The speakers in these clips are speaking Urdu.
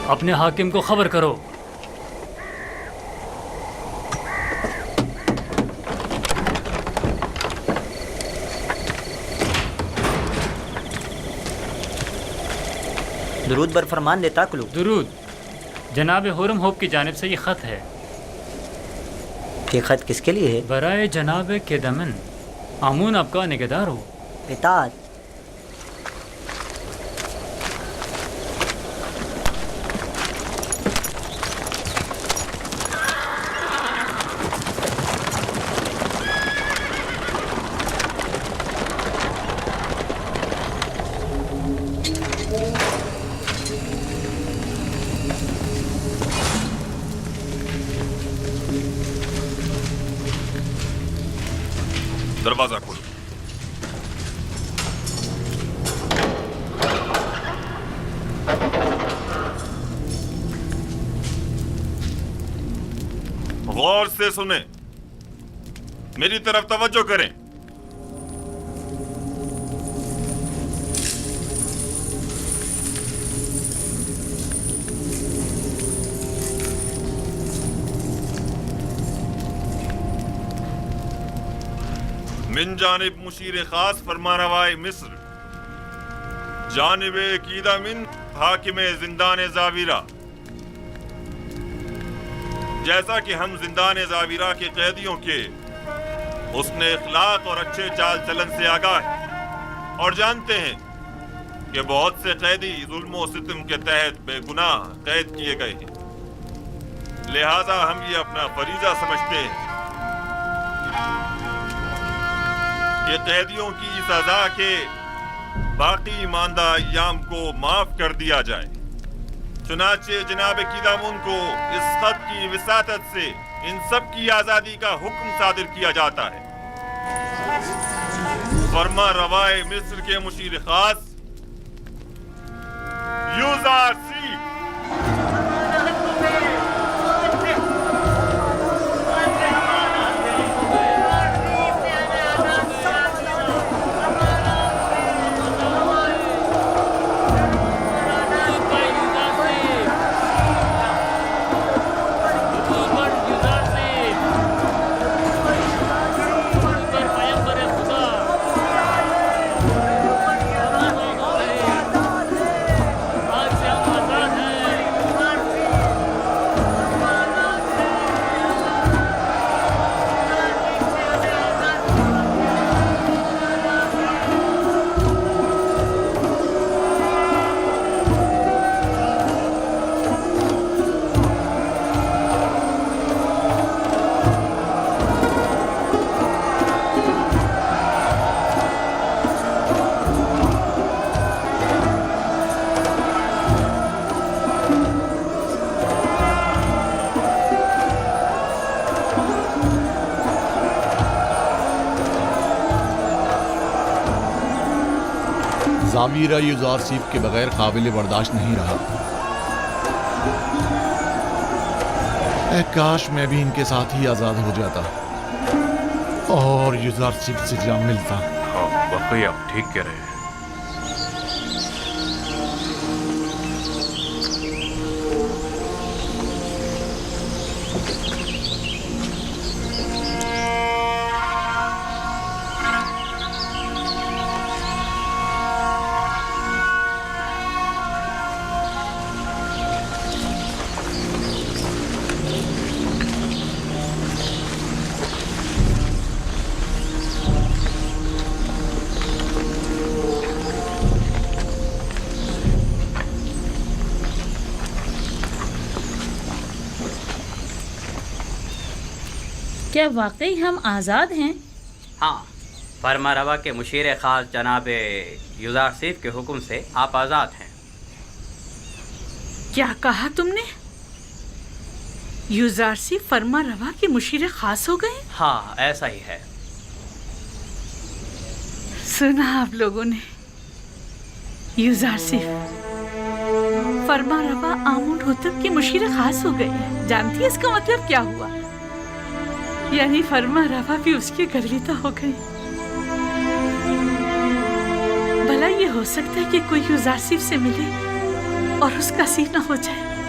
اپنے حاکم کو خبر کرو۔ درود بر فرمان دیتا کلو۔ درود۔ جناب حرم ہوپ کی جانب سے یہ خط ہے۔ یہ خط کس کے لیے ہے؟ برائے جناب کے دمن آمون آپ کا نگہدار ہو۔ اطاعت۔ دروازہ کھولو۔ غور سے سنیں، میری طرف توجہ کریں۔ من جانب مشیر خاص فرمانروائے مصر، جانب عقیدہ من حاکم زندان زاویرہ، جیسا کہ ہم زندان زاویرہ کے قیدیوں کے حسن اخلاق اور اچھے چال چلن سے آگاہ ہیں اور جانتے ہیں کہ بہت سے قیدی ظلم و ستم کے تحت بے گناہ قید کیے گئے ہیں، لہذا ہم یہ اپنا فریضہ سمجھتے ہیں کہ قیدیوں کی سزا کے باقی ماندہ ایام کو معاف کر دیا جائے۔ چنانچہ جناب قیدامون کو اس خط کی وساطت سے ان سب کی آزادی کا حکم صادر کیا جاتا ہے۔ فرما روائے مصر کے مشیر خاص یوزار سی۔ زاویرہ یوزارسیف کے بغیر قابل برداشت نہیں رہا۔ اے کاش میں بھی ان کے ساتھ ہی آزاد ہو جاتا اور یوزارسیف سے جا ملتا۔ واقعی آپ ٹھیک کہہ رہے ہیں۔ کیا واقعی ہم آزاد ہیں؟ ہاں، فرما روا کے مشیر خاص جناب یوزارسیف کے حکم سے آپ آزاد ہیں۔ کیا کہا تم نے؟ یوزارسیف فرما روا کے مشیر خاص ہو گئے؟ ہاں، ایسا ہی ہے۔ سنا آپ لوگوں نے، یوزارسیف فرما روا آمون ہوتب کے مشیر خاص ہو گئے ہیں۔ جانتی ہے اس کا مطلب کیا ہوا؟ یعنی فرما روا بھی اس کی گرویدہ ہو گئی۔ بھلا یہ ہو سکتا ہے کہ کوئی یوزارسیف سے ملے اور اس کا سینہ ہو جائے؟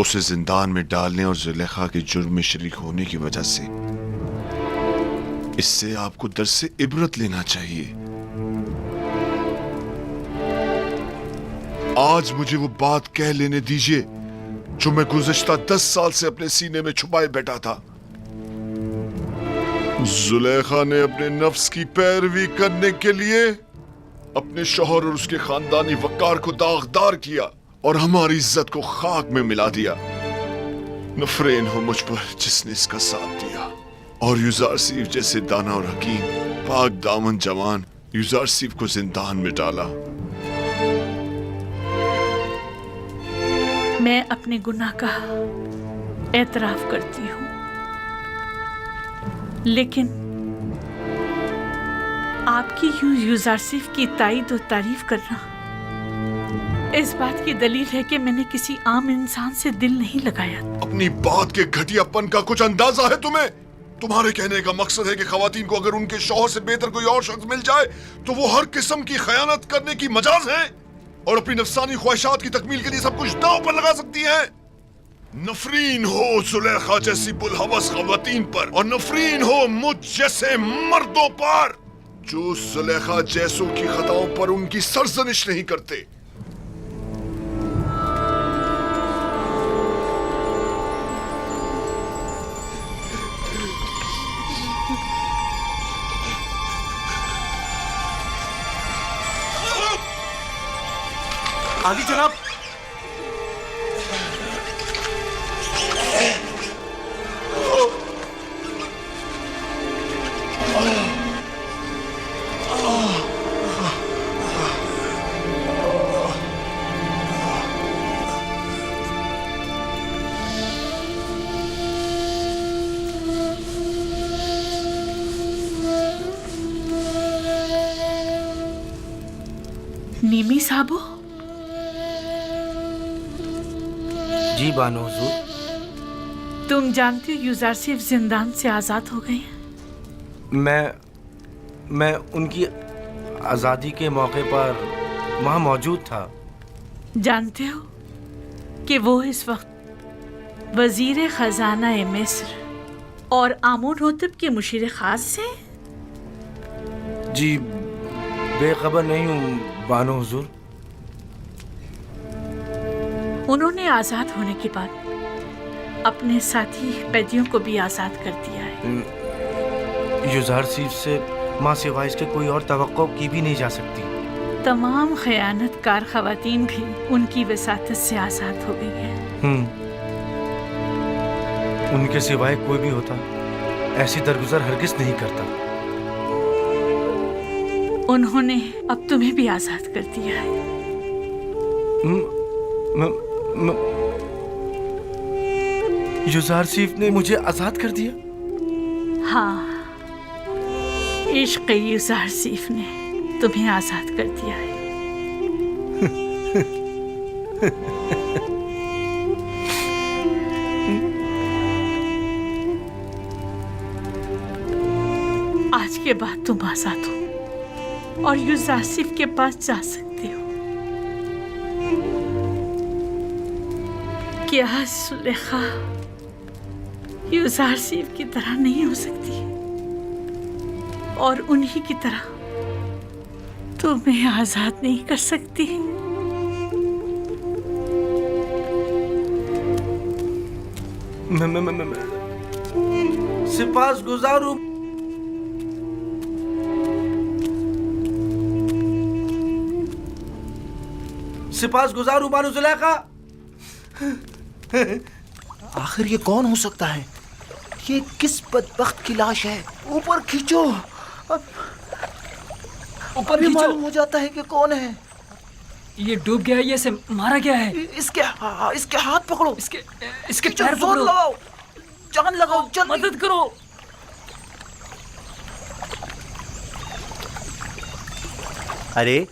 اسے زندان میں ڈالنے اور زلیخا کے جرم میں شریک ہونے کی وجہ سے. اس سے آپ کو درس عبرت لینا چاہیے. آج مجھے وہ بات کہہ لینے دیجیے جو میں گزشتہ 10 سال سے اپنے سینے میں چھپائے بیٹھا تھا. زلیخا نے اپنے نفس کی پیروی کرنے کے لیے اپنے شوہر اور اس کے خاندانی وقار کو داغدار کیا اور ہماری عزت کو خاک میں ملا دیا. نفرین ہو مجھ پر جس نے اس کا ساتھ دیا. اور یوزارسیف جیسے دانا اور حکیم پاک دامن جوان یوزارسیف کو زندان میں ڈالا. میں اپنے گناہ کا اعتراف کرتی ہوں، لیکن آپ کی یوزارسیف کی تائید و تعریف کرنا اس بات کی دلیل ہے کہ میں نے کسی عام انسان سے دل نہیں لگایا. اپنی بات کے گھٹیا پن کا کچھ اندازہ ہے تمہیں؟ تمہارے کہنے کا مقصد ہے کہ خواتین کو اگر ان کے شوہر سے بہتر کوئی اور شخص مل جائے تو وہ ہر قسم کی خیانت کرنے کی مجاز ہیں اور اپنی نفسانی خواہشات کی تکمیل کے لیے سب کچھ داؤ پر لگا سکتی ہیں. نفرین ہو زلیخا جیسی بلحوث خواتین پر اور نفرین ہو مجھ جیسے مردوں پر جو زلیخا جیسوں کی خطاؤں پر ان کی سرزنش نہیں کرتے. آگے جناب. نیمی صاحبو. جی بانو حضور. تم جانتے ہو یوزارسیف زندان سے آزاد ہو گئے ہیں. میں ان کی آزادی کے موقع پر وہاں موجود تھا. جانتے ہو کہ وہ اس وقت وزیر خزانہ مصر اور آمون ہوتب کے مشیر خاص سے؟ جی بے خبر نہیں ہوں بانو حضور. انہوں نے آزاد ہونے کے بعد اپنے ساتھی قیدیوں کو بھی آزاد کر دیا ہے. یوزارسیف سے ماں سوائے اس کے کوئی اور توقع کی بھی نہیں جا سکتی. تمام خیانت کار خواتین بھی ان کی وساطت سے آزاد ہو گئی ہیں. ان کے سوائے کوئی بھی ہوتا ایسی درگزر ہرگز نہیں کرتا. انہوں نے اب تمہیں بھی آزاد کر دیا ہے. یوزارسیف نے مجھے آزاد کر دیا؟ ہاں، عشق یوزارسیف نے تمہیں آزاد کر دیا ہے. آج کے بعد تم آزاد ہو اور یوزارسیف کے پاس جا سکتے ہو. کیا زلیخا یوزارسیف کی طرح نہیں ہو سکتی اور انہی کی طرح تمہیں آزاد نہیں کر سکتی؟ سپاس گزار ہوں. سپاس گزار ہوں بانو زلیخا. آخر یہ کون ہو سکتا ہے؟ یہ کس بدبخت کی لاش ہے؟ اوپر کھینچو. اوپر بھی معلوم ہو جاتا ہے کہ کون ہے. یہ ڈوب گیا ہے یا اسے مارا گیا ہے؟ اس کے ہاتھ پکڑو. اس کے پیر زور پکڑو. لگاؤ، جان لگاؤ، جلدی. مدد کرو. ارے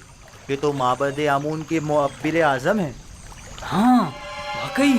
یہ تو معبد آمون کے معبر اعظم ہیں. ہاں واقعی.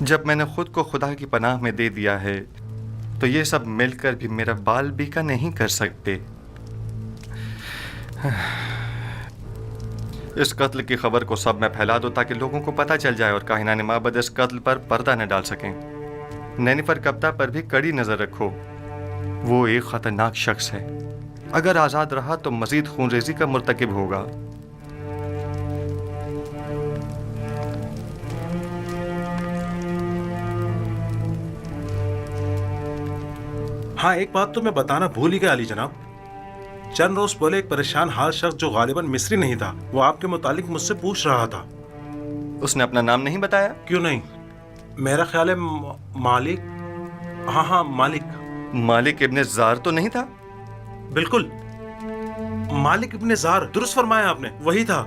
جب میں نے خود کو خدا کی پناہ میں دے دیا ہے تو یہ سب مل کر بھی میرا بال بیکا نہیں کر سکتے۔ اس قتل کی خبر کو سب میں پھیلا دو تاکہ لوگوں کو پتہ چل جائے اور کاہنان معبد اس قتل پر پردہ نہ ڈال سکیں۔ نینیفر کپتا پر بھی کڑی نظر رکھو، وہ ایک خطرناک شخص ہے، اگر آزاد رہا تو مزید خون ریزی کا مرتکب ہوگا۔ ہاں، ایک بات تو میں بتانا بھول ہی گیا علی جناب، چند روز پہلے ایک پریشان حال شخص جو غالباً مصری نہیں تھا، وہ آپ کے متعلق مجھ سے پوچھ رہا تھا۔ اس نے اپنا نام نہیں بتایا؟ کیوں نہیں، میرا خیال ہے مالک، ہاں مالک۔ مالک ابن زار تو نہیں تھا؟ بالکل، مالک ابن زار، درست فرمایا آپ نے، وہی تھا۔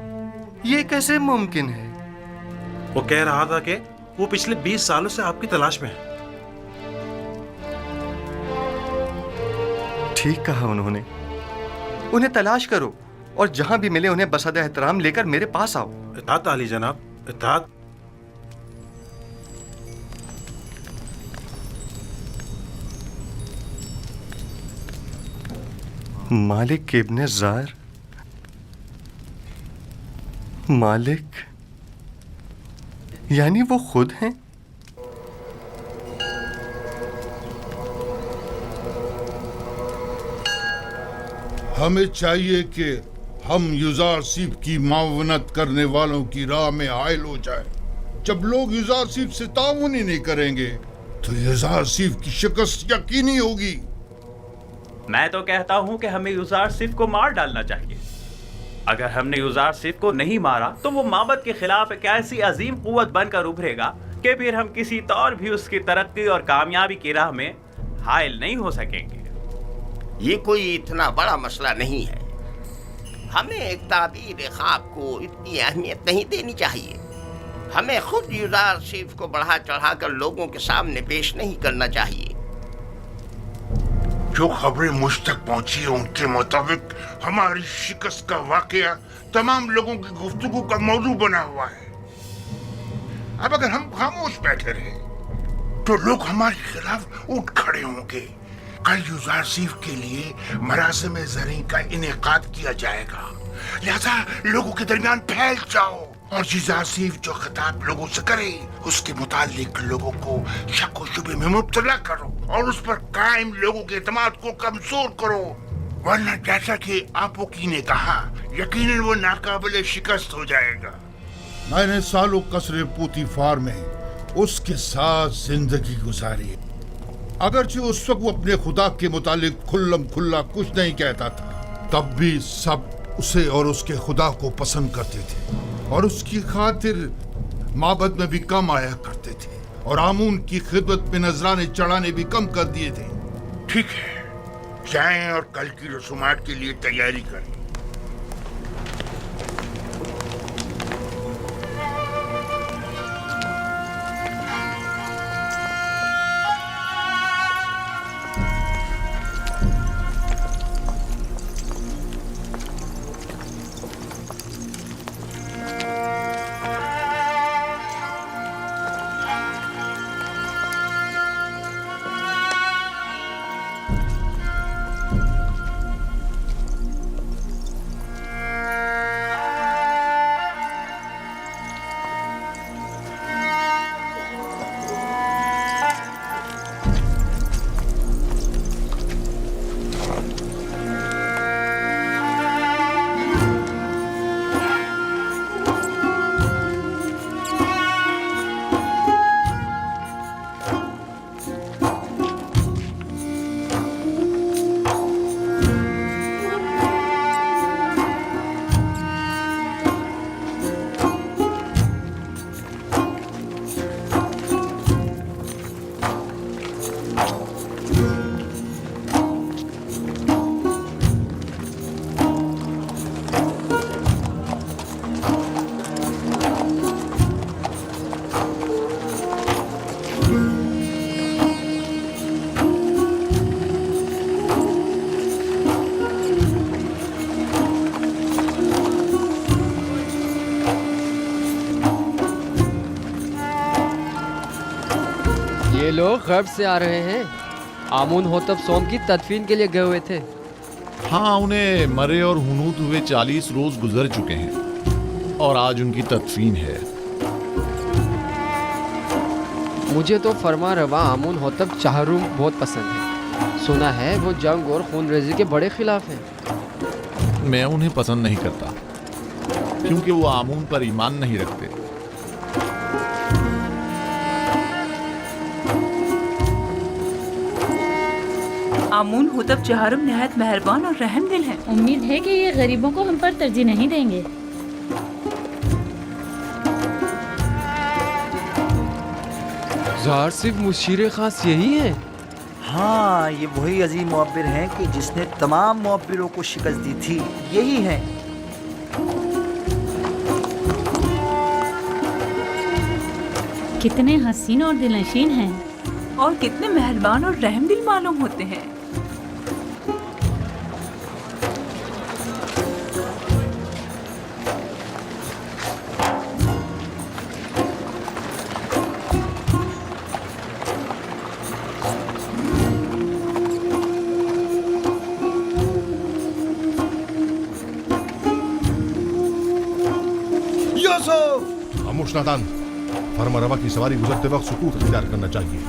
یہ کیسے ممکن ہے؟ وہ کہہ رہا تھا کہ وہ پچھلے 20 سالوں سے آپ کی تلاش میں ہے۔ ٹھیک کہا انہوں نے، انہیں تلاش کرو اور جہاں بھی ملے انہیں بسادہ احترام لے کر میرے پاس آؤ۔ اطاعت علی جناب، اطاعت۔ مالک ابن زار، مالک یعنی وہ خود ہیں؟ ہمیں چاہیے کہ ہم یوزارسیف کی معاونت کرنے والوں کی راہ میں حائل ہو جائیں۔ جب لوگ یوزارسیف سے تعاون ہی نہیں کریں گے تو یوزارسیف کی شکست یقینی ہوگی۔ میں تو کہتا ہوں کہ ہمیں یوزارسیف کو مار ڈالنا چاہیے۔ اگر ہم نے یوزارسیف کو نہیں مارا تو وہ معبد کے خلاف ایک ایسی عظیم قوت بن کر ابھرے گا کہ پھر ہم کسی طور بھی اس کی ترقی اور کامیابی کی راہ میں حائل نہیں ہو سکیں گے۔ یہ کوئی اتنا بڑا مسئلہ نہیں ہے، ہمیں ایک تعبیر خواب کو اتنی اہمیت نہیں دینی چاہیے۔ ہمیں خود یوزارسیف کو بڑھا چڑھا کر لوگوں کے سامنے پیش نہیں کرنا چاہیے۔ جو خبریں مجھ تک پہنچی ہیں ان کے مطابق ہماری شکست کا واقعہ تمام لوگوں کی گفتگو کا موضوع بنا ہوا ہے۔ اب اگر ہم خاموش بیٹھے رہے تو لوگ ہمارے خلاف اٹھ کھڑے ہوں گے۔ کل یوزارسیف کے لیے مراسم زرعی کا انعقاد کیا جائے گا، لہذا لوگوں کے درمیان پھیل جاؤ اور یوزارسیف جو خطاب لوگوں سے کرے اس کے متعلق لوگوں کو شک و شبے میں مبتلا کرو اور اس پر قائم لوگوں کے اعتماد کو کمزور کرو، ورنہ جیسا کہ آپوکی نے کہا یقیناً وہ ناقابل شکست ہو جائے گا۔ میں نے سالوں قصر پوتی فار میں اس کے ساتھ زندگی گزاری، اگرچہ اس وقت وہ اپنے خدا کے متعلق کھلم کھلا کچھ نہیں کہتا تھا، تب بھی سب اسے اور اس کے خدا کو پسند کرتے تھے اور اس کی خاطر معبد میں بھی کم آیا کرتے تھے اور آمون کی خدمت میں نذرانے چڑھانے بھی کم کر دیے تھے۔ ٹھیک ہے، جائیں اور کل کی رسومات کے لیے تیاری کریں۔ غرب سے آ رہے ہیں. آمون ہوتب سوم کی تدفین کے لیے گئے ہوئے تھے. ہاں انہیں مرے اور ہنوت ہوئے 40 روز گزر چکے ہیں اور آج ان کی تدفین ہے. مجھے تو فرما روا آمون ہوتب چہروم بہت پسند ہے. سنا ہے وہ جنگ اور خون ریزی کے بڑے خلاف ہیں. میں انہیں پسند نہیں کرتا کیونکہ وہ آمون پر ایمان نہیں رکھتے. آمون ہوتب چہارم نہایت مہربان اور رحم دل ہیں. امید ہے کہ یہ غریبوں کو ہم پر ترجیح نہیں دیں گے. یزار صرف مشیر خاص یہی ہیں؟ ہاں یہ وہی عظیم معبر ہیں کہ جس نے تمام معبروں کو شکست دی تھی. یہی ہیں. کتنے حسین اور دلنشین ہیں اور کتنے مہربان اور رحم دل معلوم ہوتے ہیں. خاموش نادان، فرما روا کی سواری گزرتے وقت سکوت اختیار کرنا چاہیے.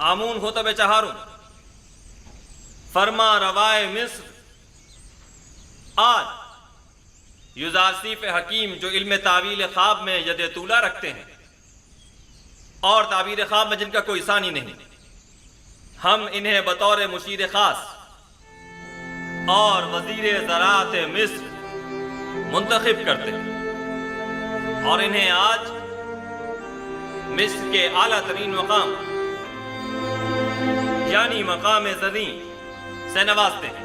آمون ہوتب چہارم فرما روائے مصر آج یوزارسیف حکیم جو علم تعویل خواب میں ید طولہ رکھتے ہیں اور تعبیر خواب میں جن کا کوئی ثانی نہیں، ہم انہیں بطور مشیر خاص اور وزیر زراعت مصر منتخب کرتے ہیں اور انہیں آج مصر کے اعلیٰ ترین مقام یعنی مقام زریں سے نوازتے ہیں۔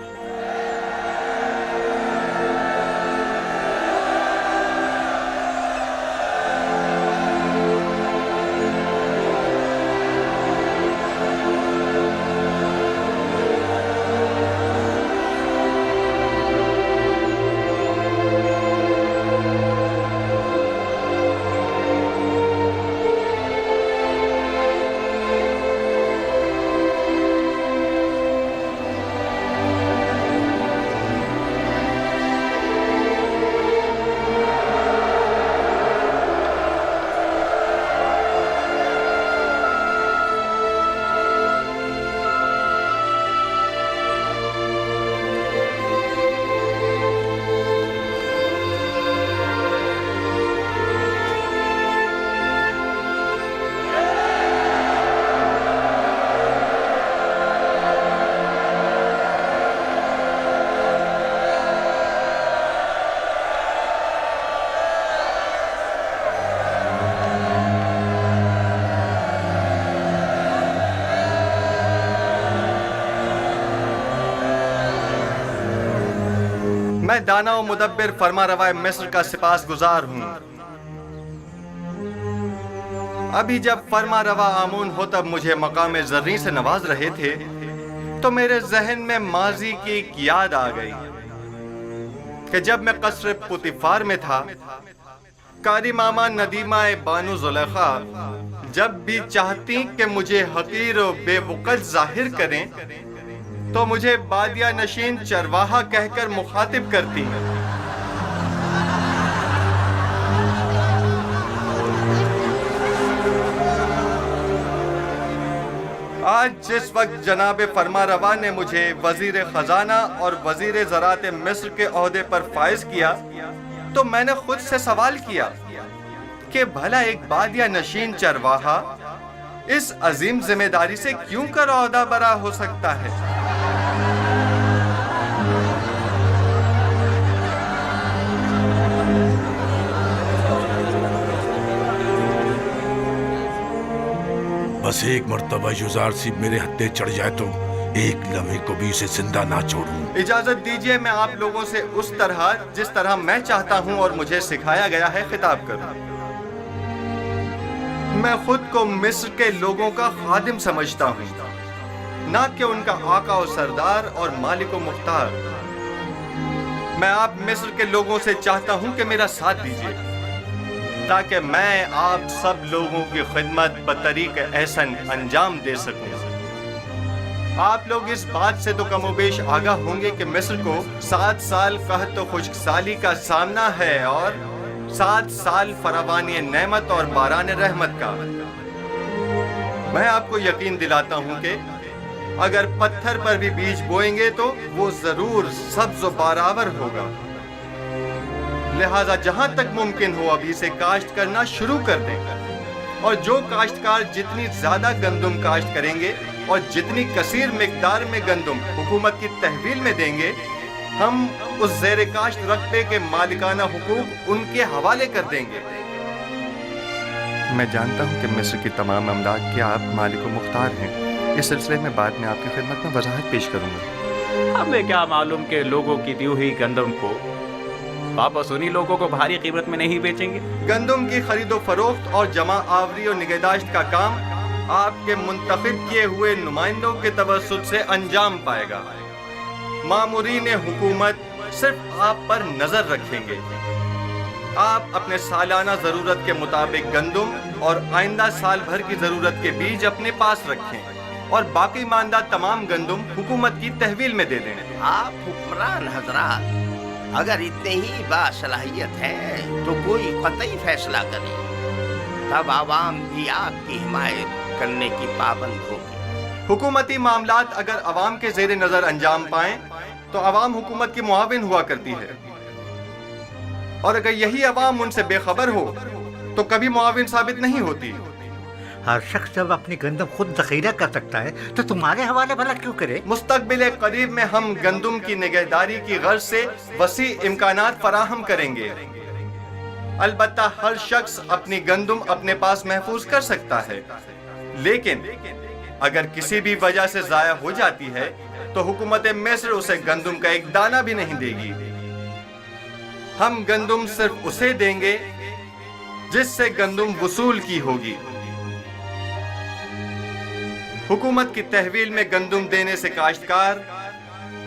میں دانا و مدبر فرما روا مصر کا سپاس گزار ہوں۔ ابھی جب فرما روا آمون ہوتب مجھے مقام زریں سے نواز رہے تھے تو میرے ذہن میں ماضی کی ایک یاد آ گئی کہ جب میں قصر پوتیفار میں تھا، کاری ماما ندیمہ بانو زلیخا جب بھی چاہتی کہ مجھے حقیر و بے وقت ظاہر کریں تو مجھے بادیہ نشین چرواہا کہہ کر مخاطب کرتی ہیں۔ آج جس وقت جناب فرما روا نے مجھے وزیر خزانہ اور وزیر زراعت مصر کے عہدے پر فائز کیا تو میں نے خود سے سوال کیا کہ بھلا ایک بادیہ نشین چرواہا اس عظیم ذمہ داری سے کیوں کر عہدہ برا ہو سکتا ہے؟ بس ایک مرتبہ یوزار سیب میرے ہتھے چڑھ جائے تو ایک لمحے کو بھی اسے زندہ نہ چھوڑوں۔ اجازت دیجئے میں آپ لوگوں سے اس طرح جس طرح میں چاہتا ہوں اور مجھے سکھایا گیا ہے خطاب کروں۔ میں خود کو مصر کے لوگوں کا خادم سمجھتا ہوں، نہ کہ ان کا آقا و سردار اور مالک و مختار۔ میں آپ مصر کے لوگوں سے چاہتا ہوں کہ میرا ساتھ دیجئے تاکہ میں آپ سب لوگوں کی خدمت بطریق احسن انجام دے سکوں۔ آپ لوگ اس بات سے تو کم و بیش آگاہ ہوں گے کہ مصر کو 7 سال قحط و خشک سالی کا سامنا ہے اور 7 سال فراوانی نعمت اور باران رحمت کا۔ میں آپ کو یقین دلاتا ہوں کہ اگر پتھر پر بھی بیج بوئیں گے تو وہ ضرور سبز و بارآور ہوگا۔ لہذا جہاں تک ممکن ہو ابھی سے کاشت کرنا شروع کر دیں، اور جو کاشتکار جتنی زیادہ گندم کاشت کریں گے اور جتنی کثیر مقدار میں گندم حکومت کی تحویل میں دیں گے، ہم اس زیر کاشت رقبے کے مالکانہ حقوق ان کے حوالے کر دیں گے۔ میں جانتا ہوں کہ مصر کی تمام املاک کے آپ مالک و مختار ہیں۔ اس سلسلے میں بعد میں آپ کی خدمت میں وضاحت پیش کروں گا۔ ہمیں کیا معلوم کہ لوگوں کی دی ہوئی گندم کو واپس انہی لوگوں کو بھاری قیمت میں نہیں بیچیں گے۔ گندم کی خرید و فروخت اور جمع آوری و نگہداشت کا کام آپ کے منتخب کیے ہوئے نمائندوں کے توسط سے انجام پائے گا۔ مامورین حکومت صرف آپ پر نظر رکھیں گے۔ آپ اپنے سالانہ ضرورت کے مطابق گندم اور آئندہ سال بھر کی ضرورت کے بیج اپنے پاس رکھیں اور باقی ماندہ تمام گندم حکومت کی تحویل میں دے دیں۔ آپ حکمران حضرات اگر اتنے ہی باصلاحیت ہیں تو کوئی قطعی فیصلہ کریں، تب عوام بھی آپ کی حمایت کرنے کی پابند ہوگی۔ حکومتی معاملات اگر عوام کے زیر نظر انجام پائیں تو عوام حکومت کی معاون ہوا کرتی ہے، اور اگر یہی عوام ان سے بے خبر ہو تو کبھی معاون ثابت نہیں ہوتی۔ ہر شخص جب اپنی گندم خود ذخیرہ کر سکتا ہے تو تمہارے حوالے بھلا کیوں کرے؟ مستقبل قریب میں ہم گندم کی نگہداری کی غرض سے وسیع امکانات فراہم کریں گے۔ البتہ ہر شخص اپنی گندم اپنے پاس محفوظ کر سکتا ہے، لیکن اگر کسی بھی وجہ سے ضائع ہو جاتی ہے تو حکومت مصر اسے گندم کا ایک دانہ بھی نہیں دے گی۔ ہم گندم صرف اسے دیں گے جس سے گندم وصول کی ہوگی۔ حکومت کی تحویل میں گندم دینے سے کاشتکار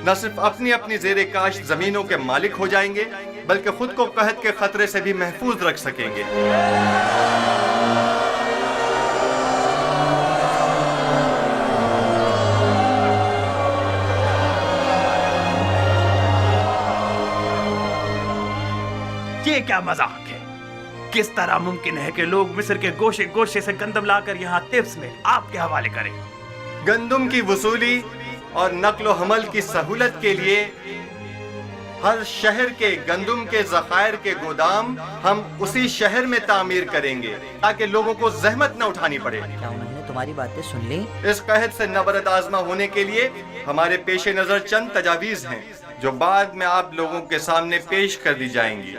نہ صرف اپنی اپنی زیر کاشت زمینوں کے مالک ہو جائیں گے بلکہ خود کو قحط کے خطرے سے بھی محفوظ رکھ سکیں گے۔ یہ کیا مذاق ہے؟ کس طرح ممکن ہے کہ لوگ مصر کے گوشے گوشے سے گندم لا کر یہاں تبس میں آپ کے حوالے کریں؟ گندم کی وصولی اور نقل و حمل کی سہولت کے لیے ہر شہر کے گندم کے ذخائر کے گودام ہم اسی شہر میں تعمیر کریں گے تاکہ لوگوں کو زحمت نہ اٹھانی پڑے۔ کیا انہوں نے تمہاری باتیں سن لی؟ اس قحط سے نبرد آزما ہونے کے لیے ہمارے پیش نظر چند تجاویز ہیں جو بعد میں آپ لوگوں کے سامنے پیش کر دی جائیں گی۔